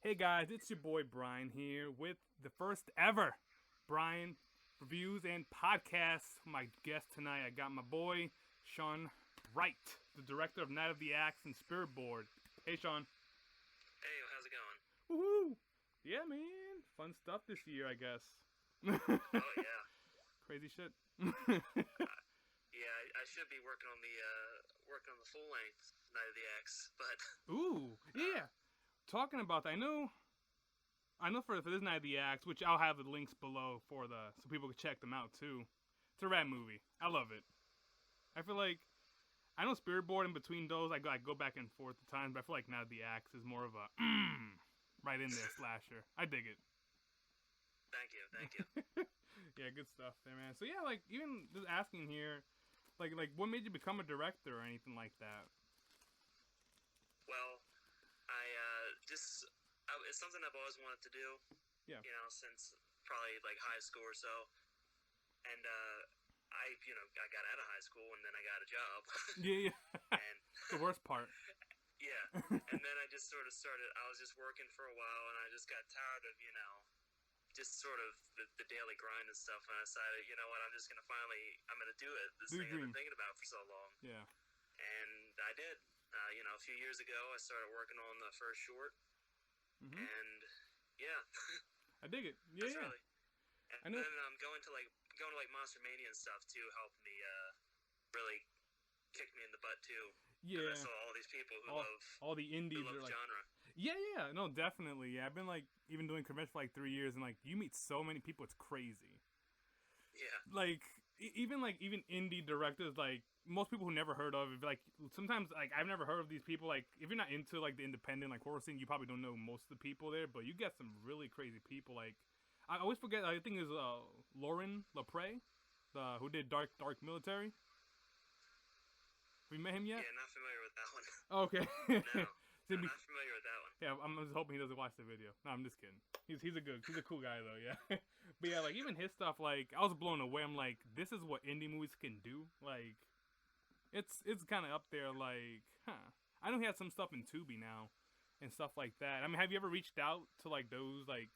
Hey guys, it's your boy Brian here with the first ever Brian Reviews and Podcast. My guest tonight, I got my boy Shawn Wright, the director of Night of the Axe and Spirit Board. Hey Shawn. Hey, how's it going? Woohoo! Yeah, man, fun stuff this year, I guess. Oh yeah. Crazy shit. Yeah, I should be working on the full length Night of the Axe, but Ooh, yeah. Talking about that, I know for this Night of the Axe, which I'll have the links below so people can check them out too. It's a rad movie. I love it. I feel like I know Spirit Board in between those. I go back and forth at times, but I feel like Night of the Axe is more of a right in there slasher. I dig it. thank you. Yeah, good stuff there, man. So yeah, like even just asking here, like what made you become a director or anything like that? Well, it's something I've always wanted to do. Yeah. You know, since probably like high school or so, and I got out of high school and then I got a job. Yeah. And The worst part. yeah, and then I just sort of started. I was just working for a while, and I just got tired of just sort of the daily grind and stuff. And I decided, you know what, I'm gonna do it. This thing I've been thinking about for so long. Yeah. And I did. A few years ago, I started working on the first short, and yeah, I dig it. Yeah, yeah. Really. And then going to Monster Mania and stuff too helped me really kick me in the butt too. Yeah. I saw all these people who love all the indies who love are genre. Yeah, no, definitely. Yeah, I've been like even doing convention for like 3 years, and like you meet so many people, it's crazy. Yeah. Like even indie directors, like most people who never heard of, like sometimes like I've never heard of these people. Like if you're not into like the independent like horror scene, you probably don't know most of the people there, but you get some really crazy people. Like I always forget. I think it's Lauren Lepre, who did Dark Military. Have you met him yet? Yeah, not familiar with that one. Okay. No, not familiar with that one. Yeah, I'm just hoping he doesn't watch the video. No, I'm just kidding. He's a cool guy though, yeah. But yeah, like even his stuff, like I was blown away. I'm like, this is what indie movies can do. Like, it's kind of up there. Like, I know he had some stuff in Tubi now, and stuff like that. I mean, have you ever reached out to like those like,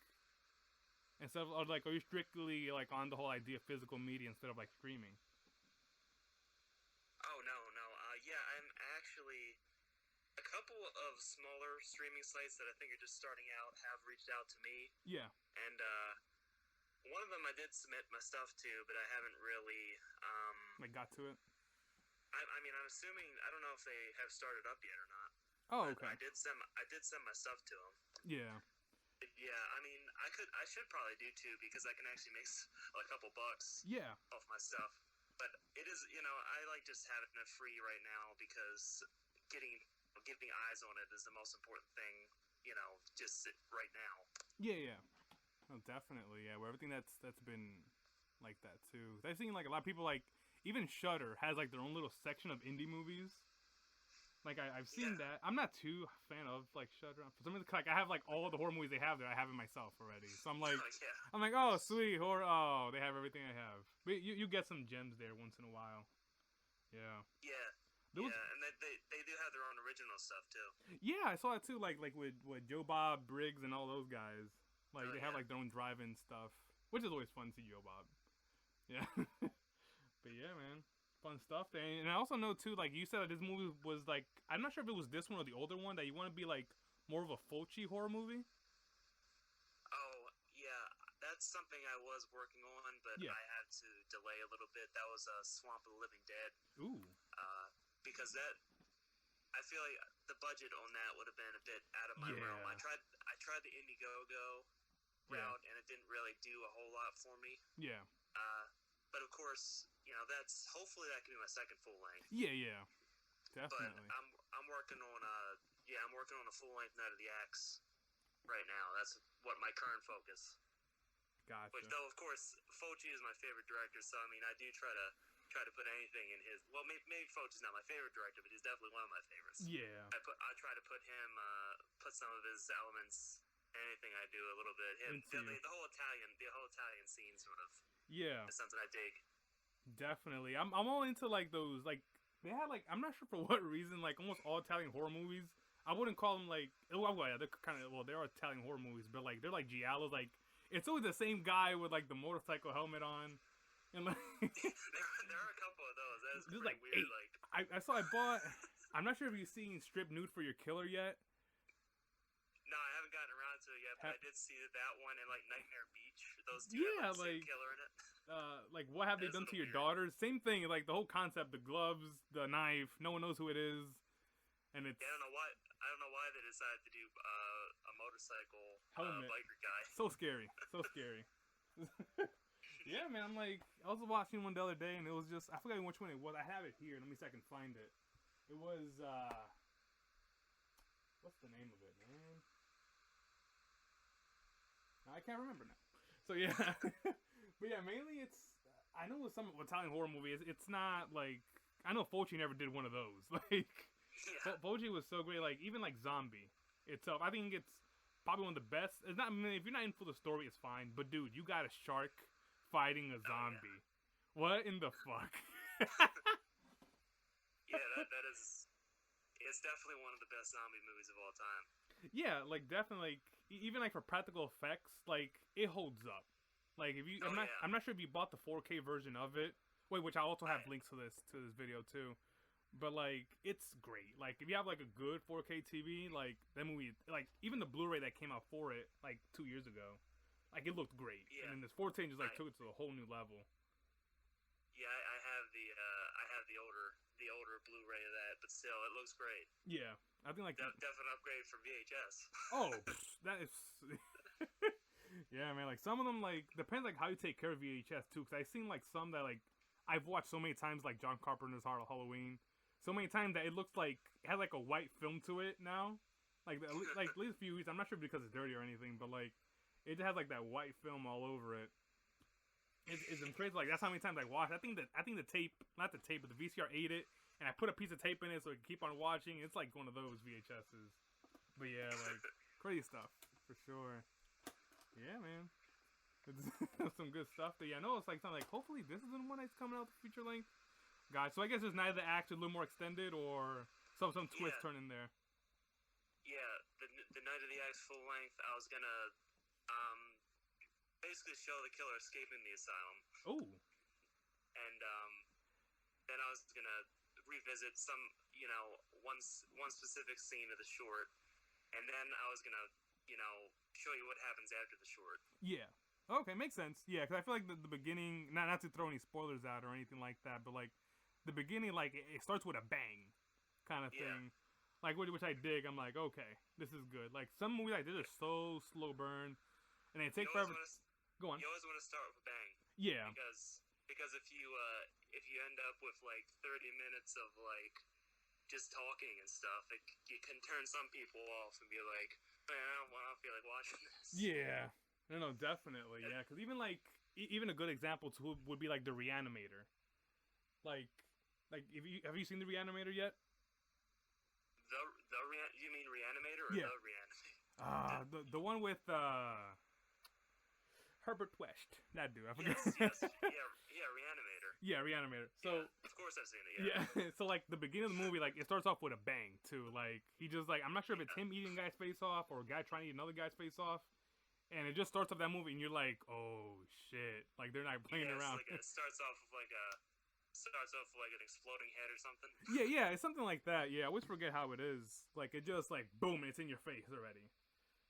instead of, or like, are you strictly like on the whole idea of physical media instead of like streaming? Oh no. Yeah, I'm actually. A couple of smaller streaming sites that I think are just starting out have reached out to me. Yeah. And one of them I did submit my stuff to, but I haven't really... got to it? I mean, I'm assuming... I don't know if they have started up yet or not. Oh, okay. I did send my stuff to them. Yeah. Yeah, I mean, I should probably do too, because I can actually make a couple bucks off my stuff. But it is, I like just having it free right now, because getting eyes on it is the most important thing, just right now. Yeah. No, definitely, yeah. Where everything that's been like that too. I've seen like a lot of people, like even Shudder has like their own little section of indie movies. Like I've seen that. I'm not too a fan of like Shudder. For some reason, like I have like all the horror movies they have there. I have it myself already. So I'm like, oh sweet horror. Oh, they have everything I have. But you get some gems there once in a while. Yeah. Yeah. And they do have their own original stuff too. Yeah, I saw that too. Like with Joe Bob Briggs and all those guys. Like they have like their own drive-in stuff, which is always fun to see Joe Bob. Yeah. But yeah, man, fun stuff. And I also know too, like you said, that this movie was like, I'm not sure if it was this one or the older one, that you want to be like more of a Fulci horror movie. Oh yeah, that's something I was working on, but I had to delay a little bit. That was Swamp of the Living Dead. Ooh. Because I feel like the budget on that would have been a bit out of my realm. I tried the Indiegogo route, and it didn't really do a whole lot for me. Yeah. But of course, hopefully that can be my second full length. Yeah. Definitely. But I'm working on a full length Night of the Axe right now. That's what my current focus. Gotcha. Which, though, of course, Fulci is my favorite director, so I mean, I do try to put anything in his. Well, maybe Fulci's not my favorite director, but he's definitely one of my favorites. Yeah. I try to put some of his elements. Anything I do a little bit. The whole Italian scene sort of. Yeah. Is something I dig. Definitely, I'm all into like those like they had like I'm not sure for what reason like almost all Italian horror movies. I wouldn't call them like. Well, yeah, they're kind of. Well, they're Italian horror movies, but like they're like giallos. Like it's always the same guy with like the motorcycle helmet on, and like there are a couple of those. That is pretty like weird. 8. I bought. I'm not sure if you've seen Strip Nude for Your Killer yet. No, I haven't gotten around to it yet, but I did see that one in like Nightmare Beach. Those two have like, the same killer in it. Like what have they done to your daughters? Same thing. Like the whole concept, the gloves, the knife. No one knows who it is, and it's. Yeah, I don't know why they decided to do a motorcycle biker guy. So scary. So scary. Yeah, man. I'm like, I was watching one the other day, and it was just I forgot which one it was. I have it here. Let me see if I can find it. It was what's the name of it, man? I can't remember now. So yeah, but yeah, mainly it's. I know with some Italian horror movies, it's not like I know Fulci never did one of those. Like Fulci was so great. Like even like Zombie itself, I think it's probably one of the best. It's not. I mean, if you're not in for the story, it's fine. But dude, you got a shark fighting a zombie. Yeah. What in the fuck? Yeah, that is. It's definitely one of the best zombie movies of all time. Yeah, like definitely. Like, even like for practical effects, like it holds up. Like if you, I'm not sure if you bought the 4K version of it. Wait, which I also have links to this video too. But like it's great. Like if you have like a good 4K TV, like that movie, like even the Blu-ray that came out for it like 2 years ago, like it looked great. Yeah. And then this 14 just like took it to a whole new level. Yeah, I have the older Blu-ray of that, but still, it looks great. Yeah, I think like definite upgrade from VHS. Oh, that is. Yeah, man. Like some of them, like depends like how you take care of VHS too. Because I've seen like some that like I've watched so many times, like John Carpenter's Halloween, so many times that it looks like it has like a white film to it now. Like at least a few weeks. I'm not sure because it's dirty or anything, but like it has like that white film all over it. It's crazy. Like that's how many times I watched. I think the tape, not the tape, but the VCR ate it, and I put a piece of tape in it so I can keep on watching. It's like one of those VHSs. But yeah, like crazy stuff for sure. Yeah, man. It's some good stuff. But yeah, I know it's like something like hopefully this is the one that's coming out the feature length, guys. So I guess there's neither the act a little more extended or some twist turn in there. Yeah, the Night of the Axe full length. I was gonna basically show the killer escaping the asylum. Oh. And then I was gonna revisit some, one specific scene of the short, and then I was gonna, show you what happens after the short. Yeah. Okay, makes sense. Yeah, because I feel like the beginning, not to throw any spoilers out or anything like that, but like the beginning, like it starts with a bang, kind of thing. Like which I dig. I'm like, okay, this is good. Like some movies like this are so slow burn, and they take forever. Go on. You always want to start with a bang. Yeah. Because if you end up with like 30 minutes of like just talking and stuff, you can turn some people off and be like, man, I don't feel like watching this. Yeah. No, definitely. Yeah, because even a good example too would be like The Reanimator. Like have you seen The Reanimator yet? You mean Reanimator or The Reanimator? The one with Herbert West. That dude. I forgot. Yes. Yeah, Reanimator. Yeah, Reanimator. So of course I've seen it. Yeah. So like the beginning of the movie, like it starts off with a bang too. Like he just like I'm not sure if it's him eating a guy's face off or a guy trying to eat another guy's face off, and it just starts off that movie, and you're like, oh shit! Like they're not playing around. Like it starts off with like an exploding head or something. Yeah, it's something like that. Yeah, I always forget how it is. Like it just like boom, and it's in your face already.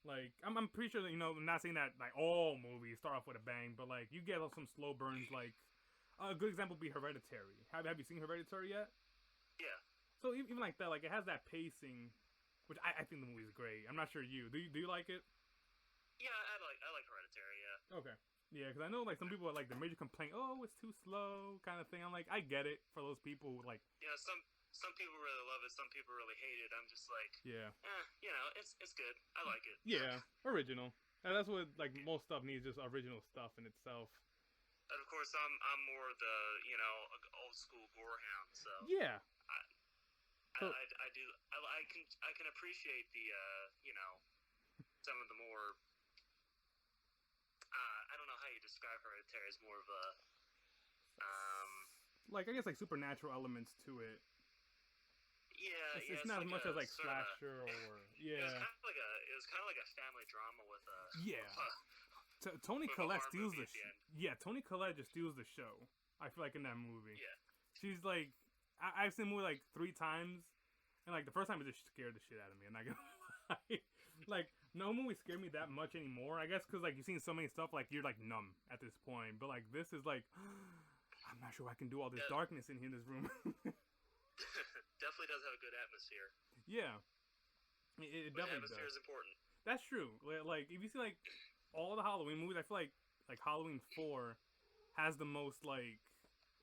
Like I'm pretty sure that I'm not saying that like all movies start off with a bang, but like you get some slow burns. Like a good example would be Hereditary. Have you seen Hereditary yet? Yeah. So even like that, like it has that pacing, which I think the movie's great. I'm not sure you do you like it? Yeah, I like Hereditary. Yeah. Okay. Yeah, because I know like some people are like the major complaint, oh it's too slow kind of thing. I'm like I get it for those people who, like. Yeah, some people really love it, some people really hate it. I'm just like, it's good. I like it. Yeah, original. And that's what like most stuff needs, just original stuff in itself. And of course, I'm more the old school gorehound. So yeah, I can appreciate the some of the more I don't know how you describe Hereditary as more of a like I guess like supernatural elements to it. It's not as much as like slasher or It was kind of like a family drama with a Toni Collette steals the Toni Collette just steals the show. I feel like in that movie. Yeah. She's like, I've seen the movie like 3 times, and like the first time it just scared the shit out of me. I'm not gonna lie. Like no movie scared me that much anymore. I guess because like you've seen so many stuff, like you're like numb at this point. But like this is like, I'm not sure I can do all this darkness in here in this room. Definitely does have a good atmosphere. Yeah, it definitely does. Atmosphere is important. That's true. Like if you see like all the Halloween movies, I feel like Halloween 4 has the most like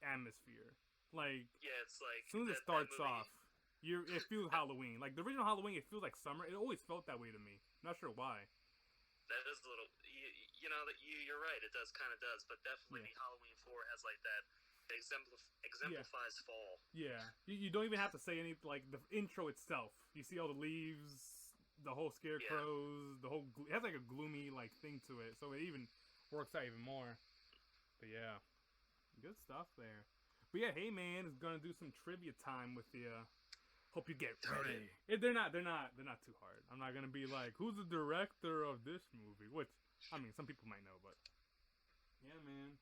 atmosphere. Like it's like as soon as it starts off, it feels Halloween. Like the original Halloween, it feels like summer. It always felt that way to me. I'm not sure why. That is a little. You're right. It does. But definitely Halloween 4 has like that. Exemplifies fall. Yeah, you don't even have to say any, like the intro itself. You see all the leaves, the whole scarecrows, the whole. It has like a gloomy like thing to it, so it even works out even more. But yeah, good stuff there. But yeah, hey man, it's gonna do some trivia time with you. Hope you get ready. They're not too hard. I'm not gonna be like, who's the director of this movie? Which I mean, some people might know, but yeah, man.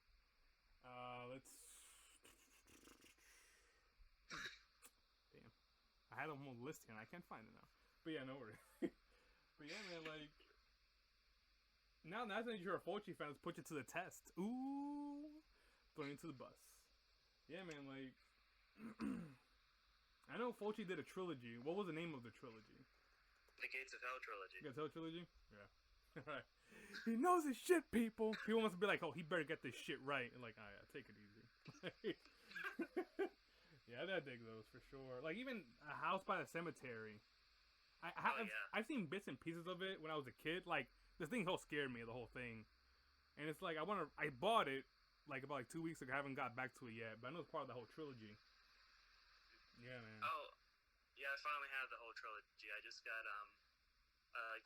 Let's. Damn, I had a whole list here and I can't find it now. But yeah, no worries. But yeah, man, like now that you're a Fulci fan, let's put you to the test. Ooh, throwing you to the bus. Yeah, man, like I know Fulci did a trilogy. What was the name of the trilogy? The Gates of Hell trilogy. Gates of Hell trilogy? Yeah. Alright. He knows his shit, people. People must be like, oh, he better get this shit right. And like, alright, take it easy. Yeah, I dig those for sure. Like even A House by the Cemetery. I've seen bits and pieces of it when I was a kid. Like this thing whole scared me, the whole thing. And it's like I bought it like about 2 weeks ago. I haven't got back to it yet, but I know it's part of the whole trilogy. Yeah, man. Oh, yeah, I finally have the whole trilogy. I just got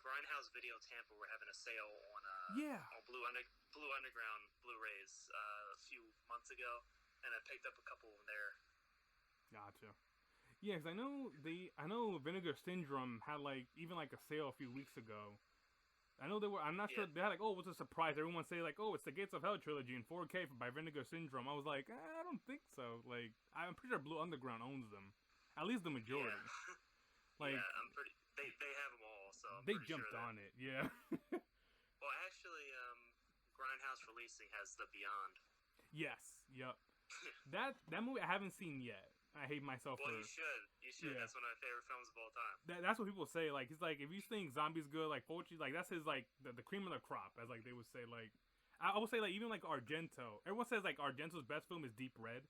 Grindhouse Video Tampa. We're having a sale on Blue Underground Blu-rays a few months ago, and I picked up a couple of them there. Gotcha. Yeah, because I know Vinegar Syndrome had even a sale a few weeks ago. I know they were. I'm not sure. They had what's a surprise? Everyone say it's the Gates of Hell trilogy in 4K by Vinegar Syndrome. I was like, I don't think so. Like, I'm pretty sure Blue Underground owns them, at least the majority. Yeah. I'm pretty. They have them all, so I'm they jumped on it. Yeah. Well, actually, Grindhouse Releasing has The Beyond. Yes. Yep. that movie I haven't seen yet. I hate myself for. You should. Yeah. That's one of my favorite films of all time. That's what people say. Like, he's like, if you think Zombie's good, like Fulci, that's his the cream of the crop, as they would say. Like, I would say even Argento. Everyone says Argento's best film is Deep Red,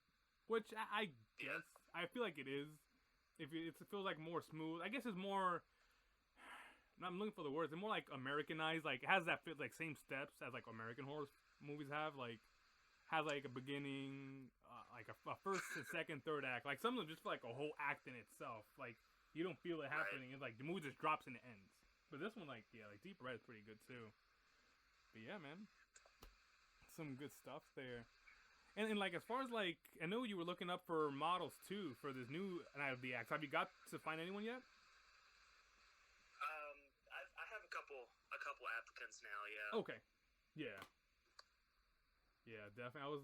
which I guess I feel like it is. If it feels more smooth, I guess it's more. I'm looking for the words. It's more Americanized. It has that same steps as American horror movies have. Has a beginning, a first and second, third act. Some of them just feel a whole act in itself. You don't feel it happening. Right. It's the movie just drops and it ends. But this one, Deep Red is pretty good too. But yeah, man, some good stuff there. And as far as I know you were looking up for models too for this new Night of the Axe. Have you got to find anyone yet? I have a couple applicants now. Yeah. Okay. Yeah. Yeah, definitely. I was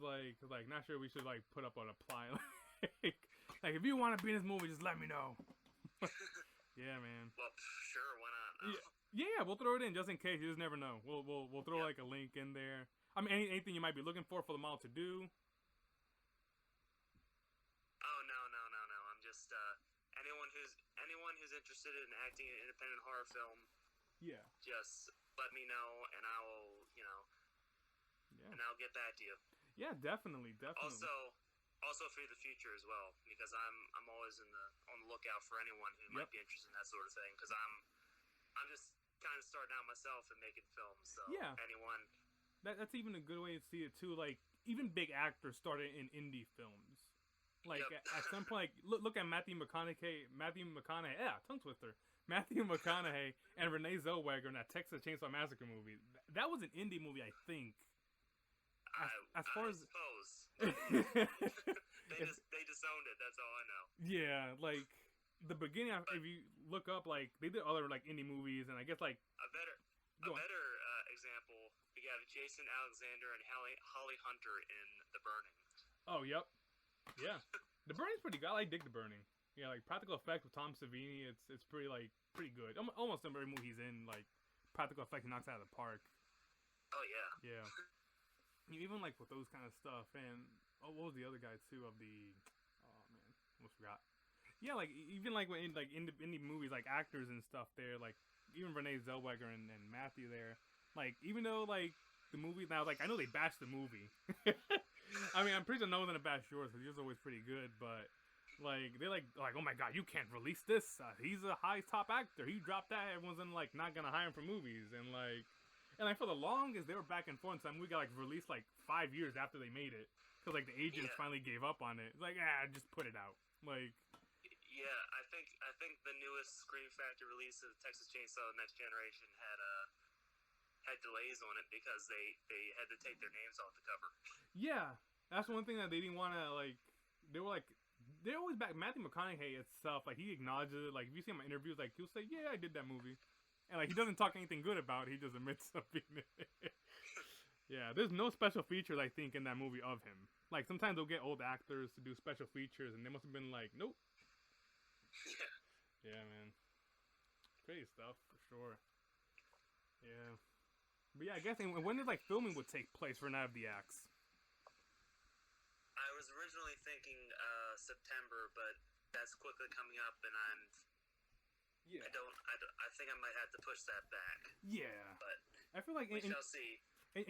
not sure we should put up an apply. If you want to be in this movie, just let me know. Yeah, man. Well, sure, why not? No. Yeah, we'll throw it in just in case. You just never know. We'll throw a link in there. I mean, anything you might be looking for the model to do. Oh no! I'm just anyone who's interested in acting in an independent horror film. Yeah. Just let me know, and I will, and I'll get back to you. Yeah, definitely. Also for the future as well, because I'm always on the lookout for anyone who might be interested in that sort of thing. Because I'm just kind of starting out myself and making films. So anyone. That's even a good way to see it too. Even big actors started in indie films. At some point, look at Matthew McConaughey. Yeah, tongue twister. Matthew McConaughey and Renee Zellweger in that Texas Chainsaw Massacre movie. That was an indie movie, I think. I suppose. They disowned it. That's all I know. Yeah, the beginning, if you look up, like, they did other, like, indie movies, and I guess, like... A better example, we have Jason Alexander and Holly Hunter in The Burning. Oh, yep. Yeah. The Burning's pretty good. I dig The Burning. Yeah, like, practical effects with Tom Savini, it's pretty, like, pretty good. Almost every movie he's in, like, practical effects he knocks out of the park. Oh, yeah. Yeah. Even, like, with those kind of stuff, and... Oh, what was the other guy, too, of the... Oh, man. Almost forgot. Yeah, like, even, like, in indie movies, like, actors and stuff there, like, even Renee Zellweger and Matthew there, like, even though, like, the movie now, like, I know they bashed the movie. I mean, I'm pretty sure no one's gonna bash yours, because yours are always pretty good, but, like, they're like, oh my god, you can't release this, he's a high top actor, he dropped that, everyone's like, not gonna hire him for movies, and, like, for the longest, they were back and forth, some movie got, like, released, like, 5 years after they made it, because, like, the agents finally gave up on it. It's like, just put it out, like... Yeah, I think the newest Scream Factory release of Texas Chainsaw Next Generation had delays on it because they had to take their names off the cover. Yeah, that's one thing that they didn't want to, like, they're always back. Matthew McConaughey itself, like, he acknowledges it. Like, if you see him in interviews, like, he'll say, yeah, I did that movie. And, like, he doesn't talk anything good about it. He just admits something. Yeah, there's no special features, I think, in that movie of him. Like, sometimes they'll get old actors to do special features, and they must have been like, nope. Yeah, man. Crazy stuff, for sure. Yeah. But yeah, I guess, when did, like, filming would take place for Night of the Axe? I was originally thinking September, but that's quickly coming up, and Yeah. I think I might have to push that back. Yeah. But I feel like... we shall see. I'm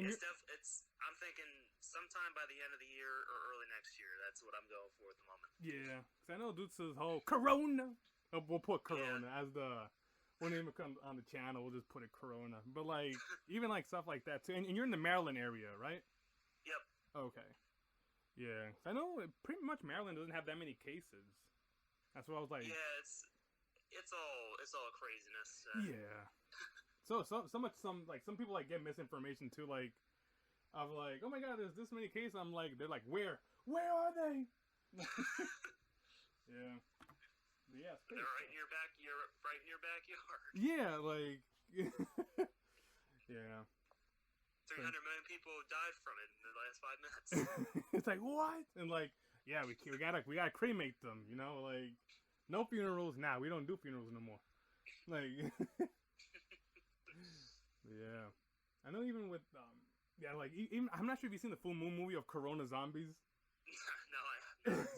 thinking sometime by the end of the year or early next year. That's what I'm going for at the moment. Yeah, because I know Dutz's whole Corona. We'll put Corona as the... When it comes on the channel, we'll just put it Corona. But, like, even, like, stuff like that, too. And you're in the Maryland area, right? Yep. Okay. Yeah. I know pretty much Maryland doesn't have that many cases. That's what I was like... Yeah, it's all craziness. Yeah. So some people, like, get misinformation too, like, of like, oh my god, there's this many cases. I'm like, they're like, where are they? Yeah. But yeah, they're right in your backyard. Yeah, like, yeah. 300 million people died from it in the last 5 minutes. It's like, what? And like, yeah, we gotta cremate them, you know, like, no funerals now. We don't do funerals no more. Like. Yeah, I know. Even with like, even I'm not sure if you've seen the full moon movie of Corona Zombies. No, I have not.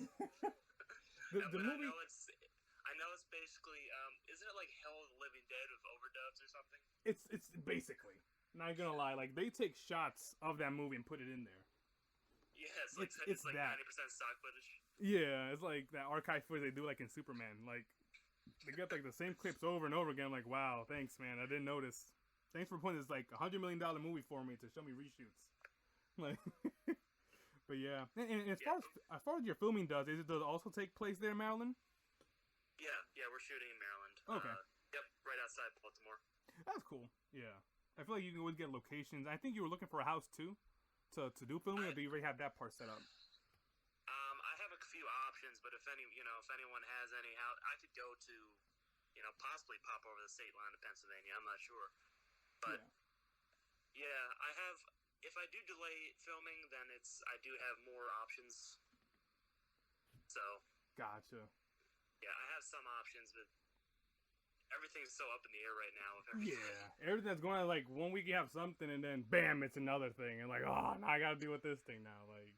the movie. I know it's basically. Isn't it like Hell of the Living Dead with overdubs or something? It's basically. Not gonna lie, like, they take shots of that movie and put it in there. Yeah, it's like that 90% stock footage. Yeah, it's like that archive footage they do, like, in Superman. Like, they get like the same clips over and over again. Like, wow, thanks, man. I didn't notice. Thanks for putting this, like, $100 million movie for me to show me reshoots. Like, but yeah. And as far as your filming does it also take place there in Maryland? Yeah, we're shooting in Maryland. Okay. Yep, right outside Baltimore. That's cool. Yeah. I feel like you can always get locations. I think you were looking for a house, too, to do filming, or do you already have that part set up? I have a few options, but if anyone has any house, I could go to, possibly pop over the state line to Pennsylvania. I'm not sure. But, yeah, I have, if I do delay filming, then I do have more options. So. Gotcha. Yeah, I have some options, but everything's so up in the air right now with everything. Yeah, everything that's going on, like, 1 week you have something, and then, bam, it's another thing. And, like, oh, now I gotta deal with this thing now. Like,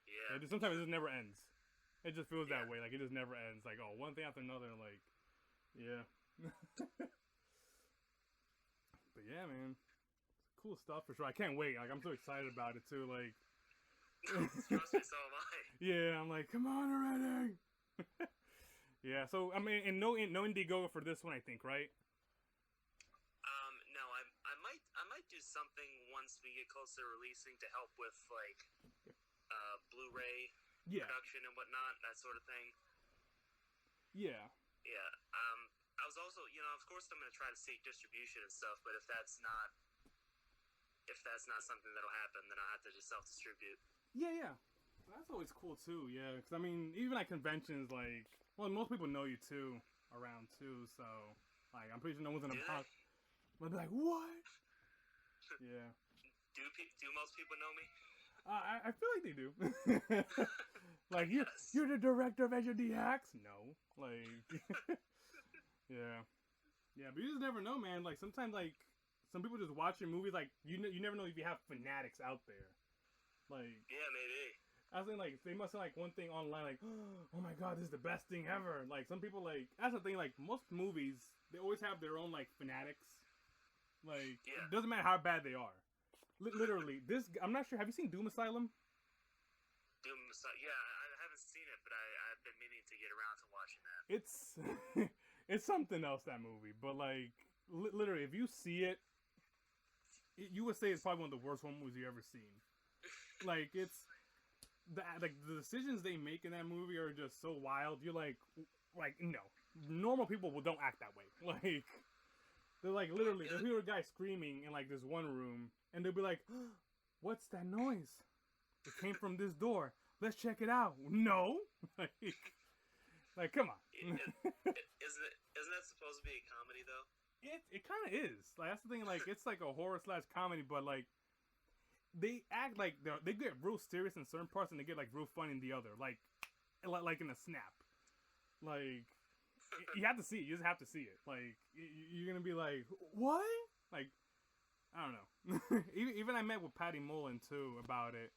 yeah. Sometimes it just never ends. It just feels that way. Like, it just never ends. Like, oh, one thing after another, like, yeah. But yeah, man, cool stuff for sure. I can't wait. Like, I'm so excited about it too. Like, trust me, so am I. Yeah, I'm like, come on already. Yeah. So I mean, and no Indiegogo for this one, I think, right? No, I might do something once we get closer to releasing to help with like Blu-ray production and whatnot, that sort of thing. Yeah. Yeah. I was also, of course I'm going to try to seek distribution and stuff, but if that's not something that'll happen, then I'll have to just self-distribute. Yeah. That's always cool too, yeah. Because I mean, even at conventions, like, well, most people know you too around too. So, like, I'm pretty sure no one's gonna pop. They'll be like, what? Yeah. Do most people know me? I feel like they do. Like, you're the director of Edge Hacks? No. Like, yeah. Yeah, but you just never know, man. Like, sometimes, like, some people just watch your movies, like, you never know if you have fanatics out there. Like, yeah, maybe. I was saying, like, they must have, like, one thing online, like, oh my god, this is the best thing ever. Like, some people, like, that's the thing, like, most movies, they always have their own, like, fanatics. Like, it doesn't matter how bad they are. Literally, I'm not sure, have you seen Doom Asylum? Doom Asylum, yeah, I haven't seen it, but I've been meaning to get around to watching that. It's something else, that movie, but, like, literally, if you see it, you would say it's probably one of the worst horror movies you've ever seen. Like, it's... the decisions they make in that movie are just so wild. You're like no, normal people don't act that way. Like, they're like, literally, they'll hear a guy screaming in like this one room, and they'll be like, "What's that noise? It came from this door. Let's check it out." No, like come on. Isn't that supposed to be a comedy though? It kind of is. Like, that's the thing. Like, it's like a horror / comedy, but like. They act like they get real serious in certain parts and they get like real funny in the other, like in a snap. Like, you have to see it. You just have to see it. Like, you're gonna be like, what? Like, I don't know. even I met with Patty Mullen too about it,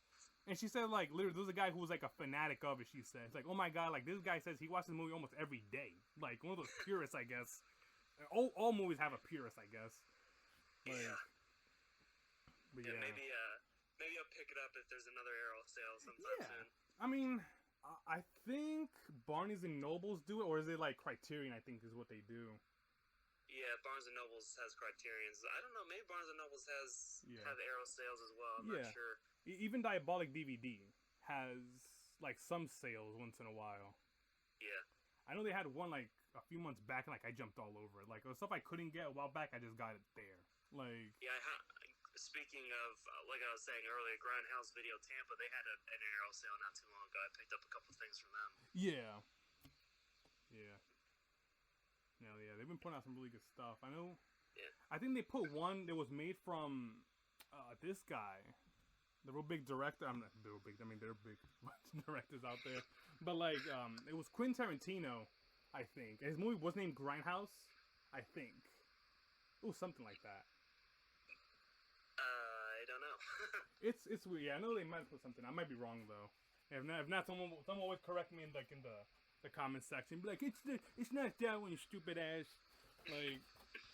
and she said like literally there was a guy who was like a fanatic of it. She said it's like, oh my god, like this guy says he watches the movie almost every day. Like one of those purists, I guess. All movies have a purist, I guess. Like, yeah. But yeah, maybe I'll pick it up if there's another Arrow sale sometime soon. I mean, I think Barnes and Nobles do it, or is it like Criterion? I think is what they do. Yeah, Barnes and Nobles has Criterion's. I don't know. Maybe Barnes and Nobles have Arrow sales as well. I'm not sure. Even Diabolic DVD has like some sales once in a while. Yeah. I know they had one like a few months back, and like I jumped all over it. Like, it was stuff I couldn't get a while back. I just got it there. Like, yeah. Speaking of, like I was saying earlier, Grindhouse Video Tampa, they had an Arrow sale not too long ago. I picked up a couple things from them. Yeah. No, yeah, they've been putting out some really good stuff. I know. Yeah. I think they put one that was made from this guy, the real big director. I'm not real big. I mean, there are big directors out there, but like, it was Quentin Tarantino, I think. His movie was named Grindhouse, I think. It was something like that. I don't know. It's weird. Yeah, I know they might put something. I might be wrong though. If not, someone would correct me in like in the comment section. Be like, it's not that one, you stupid ass. Like,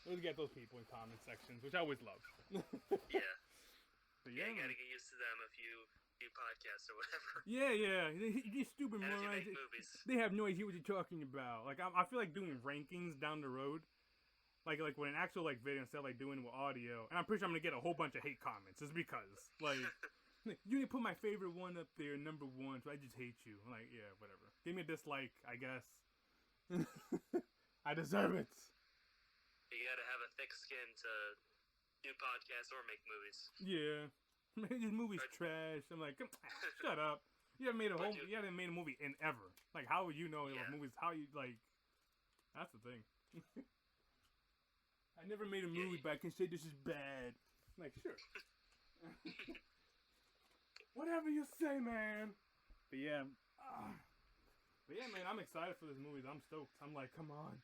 we'll get those people in comment sections, which I always love. Yeah. But yeah, you gotta get used to them if you do podcasts or whatever. Yeah. These stupid morons. They have no idea what you're talking about. Like, I feel like doing rankings down the road. Like with an actual like video instead of like doing with audio, and I'm pretty sure I'm gonna get a whole bunch of hate comments just because like you didn't put my favorite one up there, number one, so I just hate you. I'm like, yeah, whatever. Give me a dislike, I guess. I deserve it. You gotta have a thick skin to do podcasts or make movies. Yeah, this movie's trash. I'm like, shut up. You haven't made a movie in ever. Like, how would you know movies? How you like? That's the thing. I never made a movie, but I can say this is bad. Like, sure. Whatever you say, man. But yeah, man, I'm excited for this movie. I'm stoked. I'm like, come on,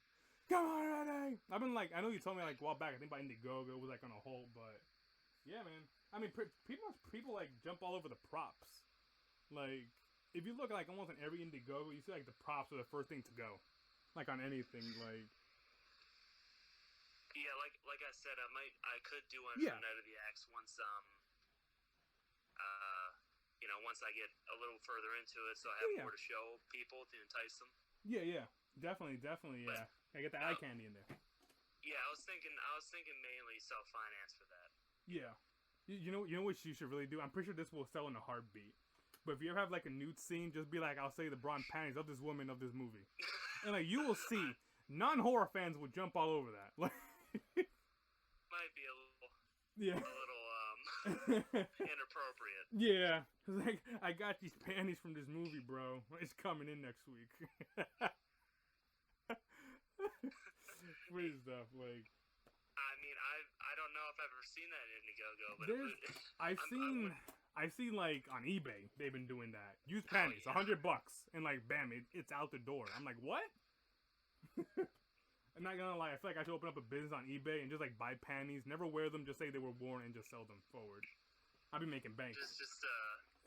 already. I've been like, I know you told me like a while back. I think by Indiegogo it was like on a hold, but yeah, man. I mean, people like jump all over the props. Like, if you look like almost on every Indiegogo, you see like the props are the first thing to go. Like on anything, like. Yeah, like I said, I could do one for Night of the Axe once once I get a little further into it, so I have more to show people to entice them. Yeah, definitely, yeah. I get the eye candy in there. Yeah, I was thinking mainly self-finance for that. Yeah, you know what you should really do. I'm pretty sure this will sell in a heartbeat. But if you ever have like a nude scene, just be like, I'll say the bra and panties of this woman of this movie, and like you will see, non-horror fans will jump all over that. Like. Might be a little inappropriate. Yeah, like I got these panties from this movie, bro. It's coming in next week. Weird stuff, like. I mean, I don't know if I've ever seen that in Indiegogo, but I've seen like on eBay they've been doing that. Used panties, $100, and like bam, it's out the door. I'm like, what? I'm not gonna lie, I feel like I should open up a business on eBay and just like buy panties, never wear them, just say they were worn and just sell them forward. I'll be making bank. Just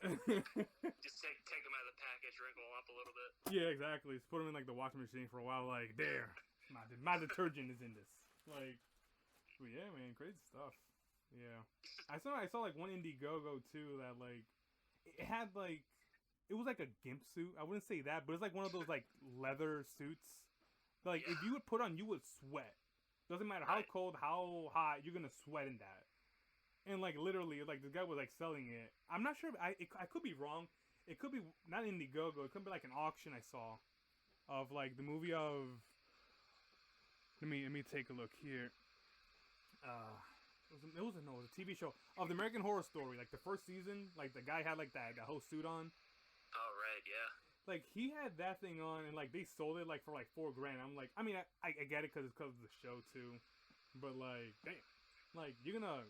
take them out of the package, wrinkle them up a little bit. Yeah, exactly. Just put them in like the washing machine for a while. Like, there, my detergent is in this. Like, but yeah, man, crazy stuff. Yeah, I saw like one Indiegogo too that like it had like it was like a gimp suit. I wouldn't say that, but it's like one of those like leather suits. Like if you would put on, you would sweat. Doesn't matter how cold, how hot, you're gonna sweat in that. And like literally, like the guy was like selling it. I'm not sure. I could be wrong. It could be not Indiegogo. It could be like an auction I saw of like the movie of. Let me take a look here. It was a TV show of the American Horror Story. Like the first season, like the guy had like that whole suit on. Oh right, yeah. Like he had that thing on, and like they sold it like for like $4,000. I'm like, I mean, I get it because it's because of the show too, but like, damn, like you're gonna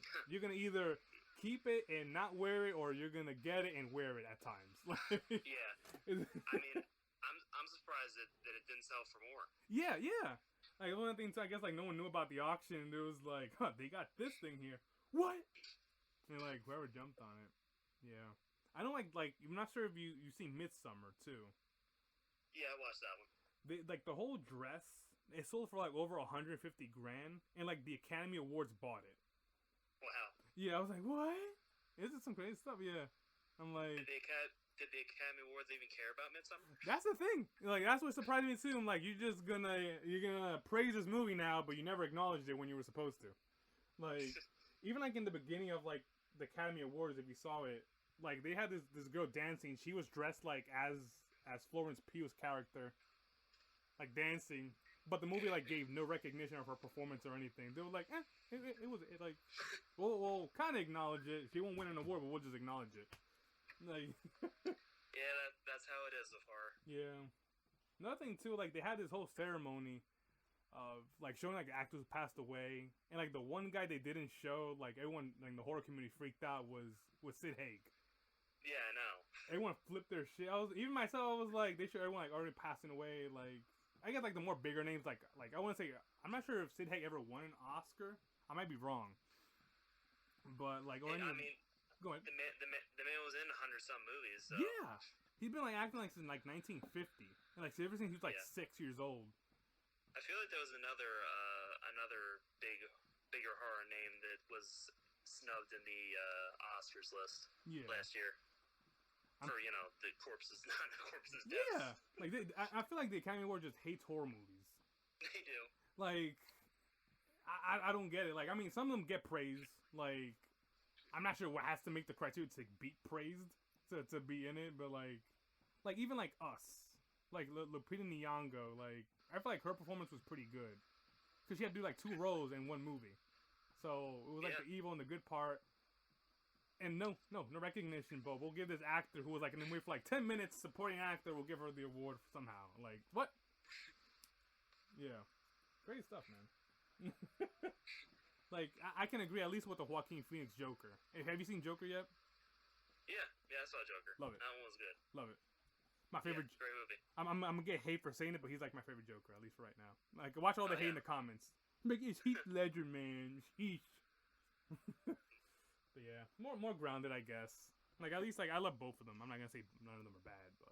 either keep it and not wear it, or you're gonna get it and wear it at times. Yeah, I mean, I'm surprised that it didn't sell for more. Yeah. Like one thing too, I guess like no one knew about the auction. There was like, they got this thing here. What? And like whoever jumped on it. Yeah. I don't like I'm not sure if you've seen Midsummer too. Yeah, I watched that one. Like the whole dress, it sold for like over $150,000, and like the Academy Awards bought it. Wow. Yeah, I was like, what? This is some crazy stuff. Yeah, I'm like. Did the Academy Awards even care about Midsummer? That's the thing. Like that's what surprised me too. I'm like, you're gonna praise this movie now, but you never acknowledged it when you were supposed to. Like even like in the beginning of like the Academy Awards, if you saw it. Like they had this girl dancing. She was dressed like as Florence Pugh's character, like dancing. But the movie like gave no recognition of her performance or anything. They were like, it was like, we'll kind of acknowledge it. She won't win an award, but we'll just acknowledge it. Like, yeah, that's how it is so far. Yeah. Another thing too, like they had this whole ceremony of like showing like actors passed away, and like the one guy they didn't show, like everyone like the horror community freaked out was Sid Haig. Yeah, I know. Everyone flipped their shit. Even myself, I was like, they should everyone like already passing away. Like, I guess like the more bigger names, like I want to say, I'm not sure if Sid Haig ever won an Oscar. I might be wrong, but like, I mean, go ahead. The man was in 100-some movies. So. Yeah, he's been like acting like since like 1950, and like ever since he was like 6 years old. I feel like there was another bigger horror name that was snubbed in the Oscars list last year. For, the corpses, not the corpses' deaths. Yeah, like I feel like the Academy Award just hates horror movies. They do. Like, I don't get it. Like, I mean, some of them get praised. Like, I'm not sure what has to make the criteria to be praised to be in it, but like even like Us, like Lupita Nyong'o, like I feel like her performance was pretty good because she had to do like 2 roles in one movie, so it was like the evil and the good part. And no recognition, but we'll give this actor who was like in the movie for like 10 minutes, supporting actor, we'll give her the award somehow. Like, what? Yeah. Great stuff, man. Like, I can agree at least with the Joaquin Phoenix Joker. Hey, have you seen Joker yet? Yeah, I saw Joker. Love it. That one was good. Love it. My favorite. Yeah, great movie. I'm gonna get hate for saying it, but he's like my favorite Joker, at least right now. Like, watch all the hate in the comments. Like, it's Heath Ledger, man. Heath. But yeah, more grounded, I guess. Like at least like I love both of them. I'm not gonna say none of them are bad, but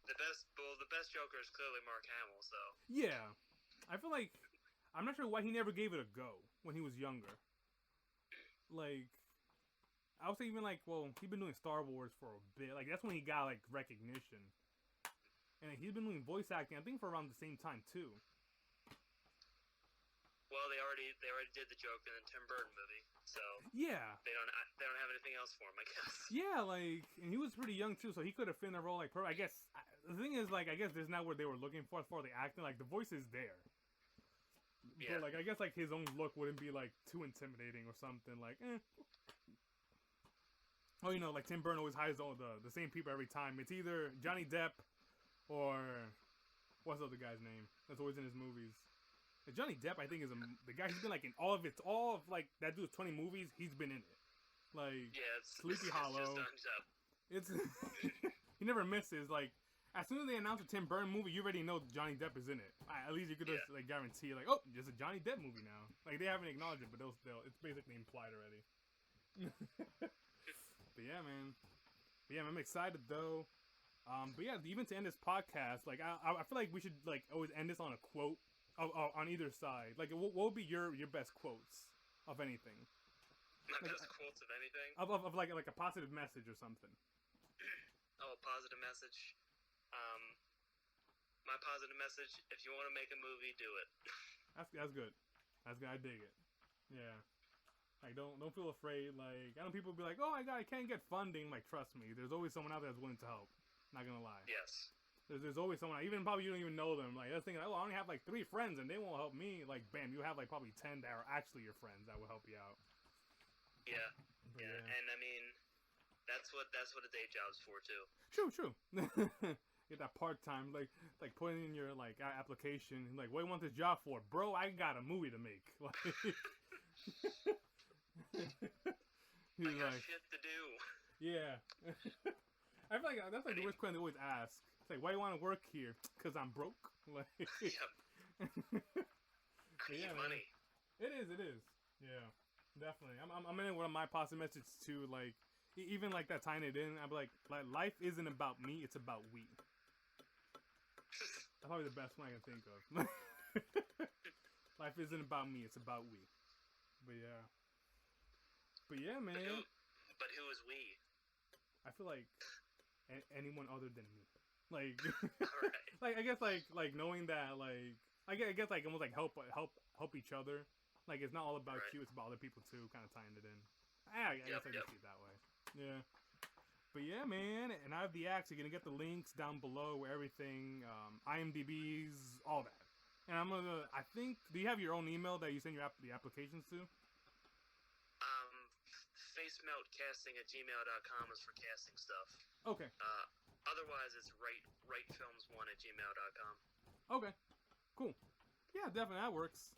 the best Joker is clearly Mark Hamill. So yeah, I feel like I'm not sure why he never gave it a go when he was younger. Like I would say even like he's been doing Star Wars for a bit. Like that's when he got like recognition, and he's been doing voice acting. I think for around the same time too. Well, they already did the Joker in the Tim Burton movie, so yeah, they don't have anything else for him, I guess. Yeah, like, and he was pretty young too, so he could have fit in the role like. I guess the thing is, like, I guess there's not what they were looking for as far as the acting. Like, the voice is there, but like, I guess like his own look wouldn't be like too intimidating or something. Like, Oh, you know, like Tim Burton always hires the same people every time. It's either Johnny Depp or what's the other guy's name that's always in his movies. Johnny Depp, I think, is the guy. He's been like in all of like that dude's 20 movies. He's been in it. Like Sleepy Hollow. It's he never misses. Like as soon as they announce a Tim Burton movie, you already know Johnny Depp is in it. At least you could just like guarantee like, oh, there's a Johnny Depp movie now. Like they haven't acknowledged it, but it's basically implied already. But yeah, man. I'm excited though. But yeah, even to end this podcast, like I feel like we should like always end this on a quote on either side. Like, what would be your best quotes of anything? My best quotes of anything? Of like a positive message or something. Oh, a positive message. My positive message: if you want to make a movie, do it. That's good. That's good. I dig it. Yeah. Like, don't feel afraid. Like, I know people be like, oh my god, I can't get funding. Like, trust me, there's always someone out there that's willing to help. Not gonna lie. Yes. There's always someone, even probably you don't even know them. Like, that's thinking, oh, I only have like 3 friends and they won't help me. Like, bam, you have like probably 10 that are actually your friends that will help you out. Yeah. Yeah. And I mean, that's what a day job's for too. True. Get that part time, like putting in your like application. Like, what do you want this job for, bro? I got a movie to make. Like. I got shit to do. Yeah. I feel like that's like the worst question they always ask. It's like, why do you want to work here? Because I'm broke. Like, yep. I need money. It is. Yeah, definitely. I'm in one of my positive messages too. Like, even like that tying it in, I'm like life isn't about me, it's about we. That's probably the best one I can think of. Life isn't about me, it's about we. But yeah, man. But who is we? I feel like anyone other than me. Like, right. Like I guess like knowing that like I guess like almost like help each other. Like it's not all about you, it's about other people too. Kind of tying it in. I guess I can see it that way. Yeah. But yeah, man, and I have the acts. You're gonna get the links down below where everything, IMDb's, all that. And I'm gonna. I think. Do you have your own email that you send the applications to? Facemeltcasting@gmail.com is for casting stuff. Okay. Otherwise, it's wrightfilms1@gmail.com. Okay. Cool. Yeah, definitely that works.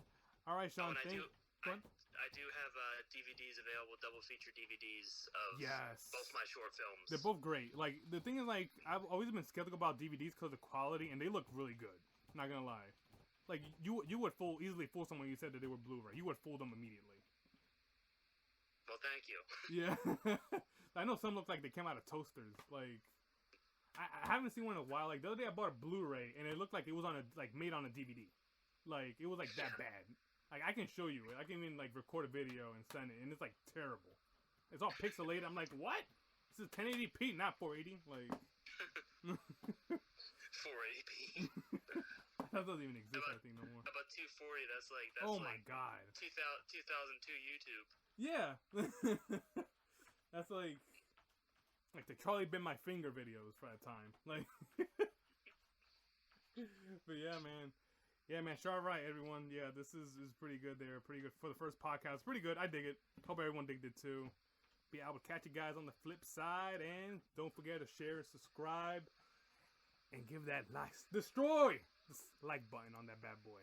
All right, Shawn. I do have DVDs available, double feature DVDs of both my short films. They're both great. Like the thing is, like I've always been skeptical about DVDs because of the quality, and they look really good. Not gonna lie. Like you would easily fool someone you said that they were Blu-ray. You would fool them immediately. Well, thank you. Yeah. I know some look like they came out of toasters. Like I haven't seen one in a while. Like the other day I bought a Blu-ray and it looked like it was made on a DVD. Like it was like that bad. Like I can show you it. I can even like record a video and send it, and it's like terrible. It's all pixelated. I'm like, what? This is 1080p, not 480. Like 480p. That doesn't even exist, I think, no more. About 240. That's oh my god. 2002 YouTube. Yeah. That's like the Charlie Bit My Finger videos for that time. Like, but yeah, man. Yeah, man. Wright, everyone. Yeah, this is pretty good there. Pretty good for the first podcast. Pretty good. I dig it. Hope everyone digged it too. But yeah, I will catch you guys on the flip side. And don't forget to share and subscribe. And give that destroy the like button on that bad boy.